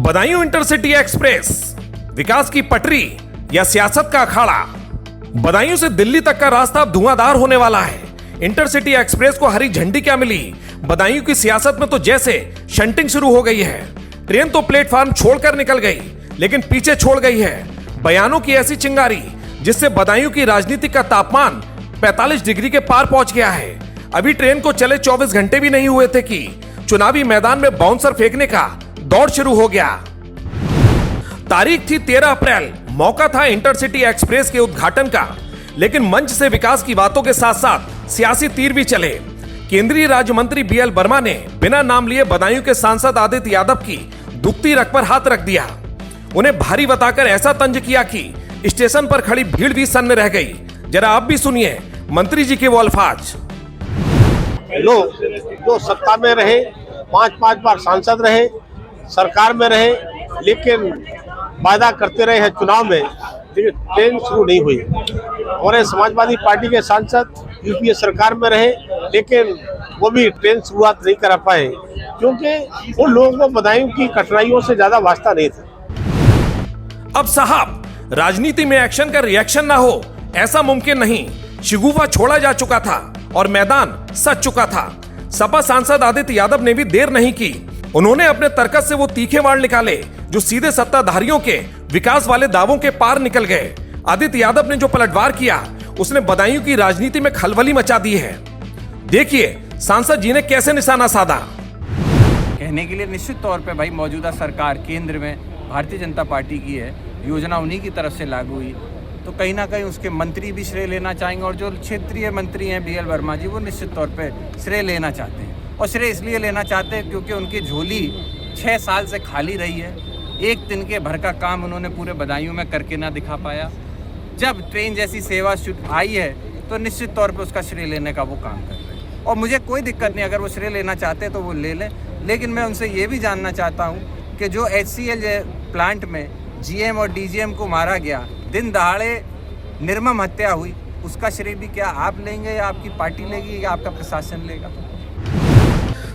Badaun intercity express, विकास की पटरी या सियासत का अखाड़ा। बदायूं से दिल्ली तक का रास्ता अब धुआंधार होने वाला है। इंटरसिटी एक्सप्रेस को हरी झंडी क्या मिली, बदायूं की सियासत में तो जैसे शंटिंग शुरू हो गई है। ट्रेन तो प्लेटफॉर्म छोड़कर निकल गई, लेकिन पीछे छोड़ गई है बयानों की ऐसी चिंगारी जिससे बदायूं की राजनीति का तापमान 45 डिग्री के पार पहुंच गया है। अभी ट्रेन को चले 24 घंटे भी नहीं हुए थे कि चुनावी मैदान में बाउंसर फेंकने का दौड़ शुरू हो गया। तारीख थी 13 अप्रैल, मौका था इंटरसिटी एक्सप्रेस के उद्घाटन का, लेकिन मंच से विकास की बातों के साथ साथ सियासी तीर भी चले। केंद्रीय राज्य मंत्री बीएल वर्मा ने बिना नाम लिए बदायूं के सांसद आदित्य यादव की दुखती रग पर हाथ रख दिया। उन्हें भारी बताकर ऐसा तंज किया कि स्टेशन पर खड़ी भीड़ भी सन्न रह गई। जरा आप भी सुनिए मंत्री जी के वो अल्फाज। लोग जो सत्ता में रहे, 5-5 बार सांसद रहे, सरकार में रहे, लेकिन वादा करते रहे हैं चुनाव में, लेकिन ट्रेन शुरू नहीं हुई। और समाजवादी पार्टी के सांसद यूपीए सरकार में रहे, लेकिन वो भी ट्रेन शुरुआत नहीं करा पाए, क्योंकि उन लोगों को बदायूं की कठिनाइयों से ज्यादा वास्ता नहीं था। अब साहब, राजनीति में एक्शन का रिएक्शन ना हो ऐसा मुमकिन नहीं। शिगुफा छोड़ा जा चुका था और मैदान सज चुका था। सपा सांसद आदित्य यादव ने भी देर नहीं की। उन्होंने अपने तर्कस से वो तीखे वार निकाले जो सीधे सत्ताधारियों के विकास वाले दावों के पार निकल गए। आदित्य यादव ने जो पलटवार किया उसने बदायूं की राजनीति में खलबली मचा दी है। देखिए सांसद जी ने कैसे निशाना साधा। कहने के लिए निश्चित तौर पे भाई मौजूदा सरकार केंद्र में भारतीय जनता पार्टी की है, योजना उन्हीं की तरफ से लागू हुई, तो कहीं ना कहीं उसके मंत्री भी श्रेय लेना चाहेंगे। और जो क्षेत्रीय मंत्री हैं बीएल वर्मा जी, वो निश्चित तौर पे श्रेय लेना चाहते हैं। और श्रेय इसलिए लेना चाहते हैं क्योंकि उनकी झोली 6 साल से खाली रही है। एक दिन के भर का काम उन्होंने पूरे बदायूं में करके ना दिखा पाया। जब ट्रेन जैसी सेवा आई है तो निश्चित तौर पर उसका श्रेय लेने का वो काम कर रहे हैं। और मुझे कोई दिक्कत नहीं, अगर वो श्रेय लेना चाहते हैं तो वो ले लें। लेकिन मैं उनसे ये भी जानना चाहता हूँ कि जो HCL प्लांट में GM और DGM को मारा गया, दिन दहाड़े निर्मम हत्या हुई, उसका श्रेय भी क्या आप लेंगे या आपकी पार्टी लेगी या आपका प्रशासन लेगा?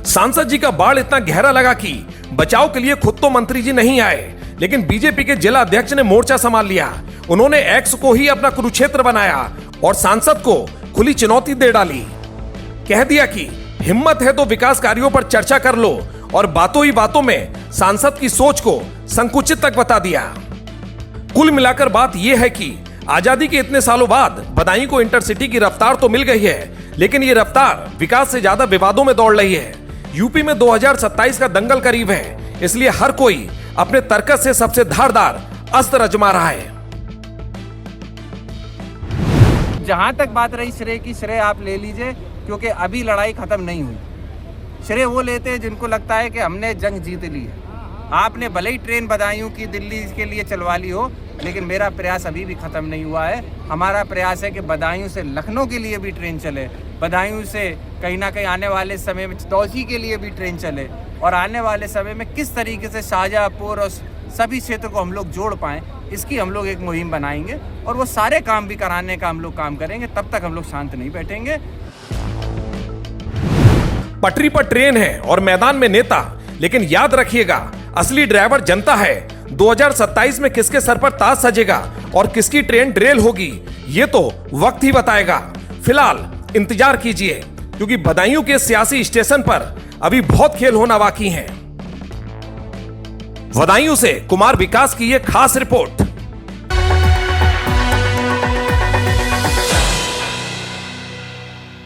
सांसद जी का बाढ़ इतना गहरा लगा कि बचाव के लिए खुद तो मंत्री जी नहीं आए, लेकिन बीजेपी के जिला अध्यक्ष ने मोर्चा संभाल लिया। उन्होंने एक्स को ही अपना कुरुक्षेत्र बनाया और सांसद को खुली चुनौती दे डाली। कह दिया कि हिम्मत है तो विकास कार्यों पर चर्चा कर लो, और बातों ही बातों में सांसद की सोच को संकुचित तक बता दिया। कुल मिलाकर बात यह है कि आजादी के इतने सालों बाद बदायूं को इंटरसिटी की रफ्तार तो मिल गई है, लेकिन ये रफ्तार विकास से ज्यादा विवादों में दौड़ रही है। यूपी में 2027 का दंगल करीब है, इसलिए हर कोई अपने तर्कस से सबसे धारदार अस्त्र आजमा रहा है। जहां तक बात रही श्रेय की, श्रेय आप ले लीजिए, क्योंकि अभी लड़ाई खत्म नहीं हुई। श्रेय वो लेते हैं जिनको लगता है कि हमने जंग जीत ली है। आपने भले ही ट्रेन बदायूं की दिल्ली के लिए चलवा ली हो, लेकिन मेरा प्रयास अभी भी खत्म नहीं हुआ है। हमारा प्रयास है कि बदायूं से लखनऊ के लिए भी ट्रेन चले, बदायूं से कहीं ना कहीं आने वाले समय में तौसी के लिए भी ट्रेन चले, और आने वाले समय में किस तरीके से शाहजहाँपुर और सभी क्षेत्र को हम लोग जोड़ पाएँ, इसकी हम लोग एक मुहिम बनाएंगे। और वो सारे काम भी कराने का हम लोग काम करेंगे, तब तक हम लोग शांत नहीं बैठेंगे। पटरी पर ट्रेन है और मैदान में नेता, लेकिन याद रखिएगा असली ड्राइवर जनता है। 2027 में किसके सर पर ताज सजेगा और किसकी ट्रेन ड्रेल होगी, ये तो वक्त ही बताएगा। फिलहाल इंतजार कीजिए, क्योंकि बदायूं के सियासी स्टेशन पर अभी बहुत खेल होना बाकी है। बदायूं से कुमार विकास की ये खास रिपोर्ट।